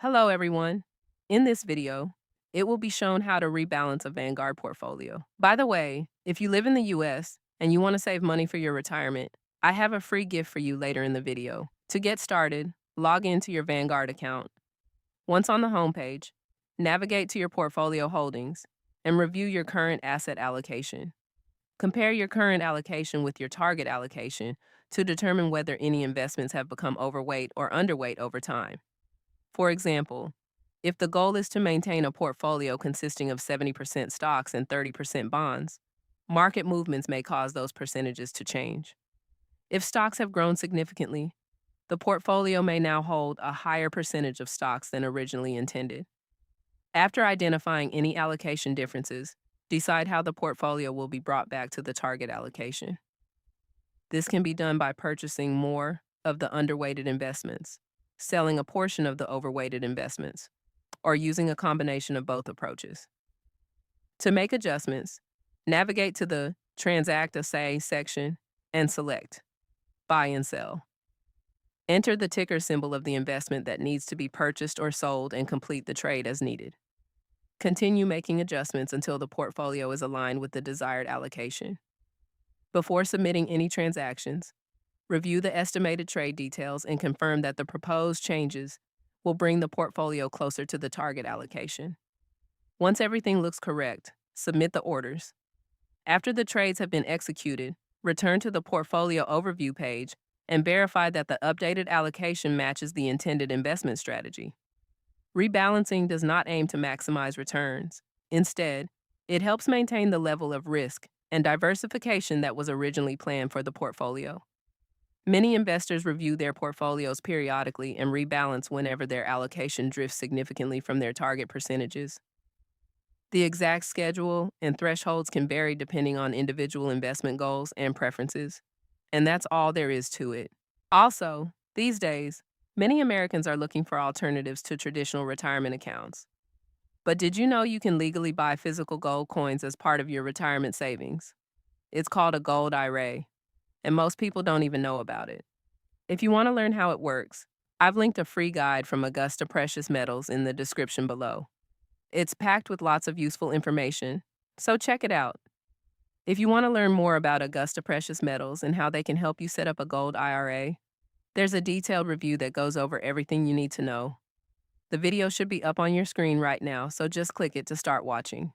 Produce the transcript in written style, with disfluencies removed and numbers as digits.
Hello, everyone. In this video, it will be shown how to rebalance a Vanguard portfolio. By the way, if you live in the US and you want to save money for your retirement, I have a free gift for you later in the video. To get started, log into your Vanguard account. Once on the homepage, navigate to your portfolio holdings and review your current asset allocation. Compare your current allocation with your target allocation to determine whether any investments have become overweight or underweight over time. For example, if the goal is to maintain a portfolio consisting of 70% stocks and 30% bonds, market movements may cause those percentages to change. If stocks have grown significantly, the portfolio may now hold a higher percentage of stocks than originally intended. After identifying any allocation differences, decide how the portfolio will be brought back to the target allocation. This can be done by purchasing more of the underweighted investments, selling a portion of the overweighted investments, or using a combination of both approaches. To make adjustments, navigate to the Transact Assay section and select Buy and Sell. Enter the ticker symbol of the investment that needs to be purchased or sold and complete the trade as needed. Continue making adjustments until the portfolio is aligned with the desired allocation. Before submitting any transactions, review the estimated trade details and confirm that the proposed changes will bring the portfolio closer to the target allocation. Once everything looks correct, submit the orders. After the trades have been executed, return to the portfolio overview page and verify that the updated allocation matches the intended investment strategy. Rebalancing does not aim to maximize returns. Instead, it helps maintain the level of risk and diversification that was originally planned for the portfolio. Many investors review their portfolios periodically and rebalance whenever their allocation drifts significantly from their target percentages. The exact schedule and thresholds can vary depending on individual investment goals and preferences, and that's all there is to it. Also, these days, many Americans are looking for alternatives to traditional retirement accounts. But did you know you can legally buy physical gold coins as part of your retirement savings? It's called a gold IRA, and most people don't even know about it. If you want to learn how it works, I've linked a free guide from Augusta Precious Metals in the description below. It's packed with lots of useful information, so check it out. If you want to learn more about Augusta Precious Metals and how they can help you set up a gold IRA, there's a detailed review that goes over everything you need to know. The video should be up on your screen right now, so just click it to start watching.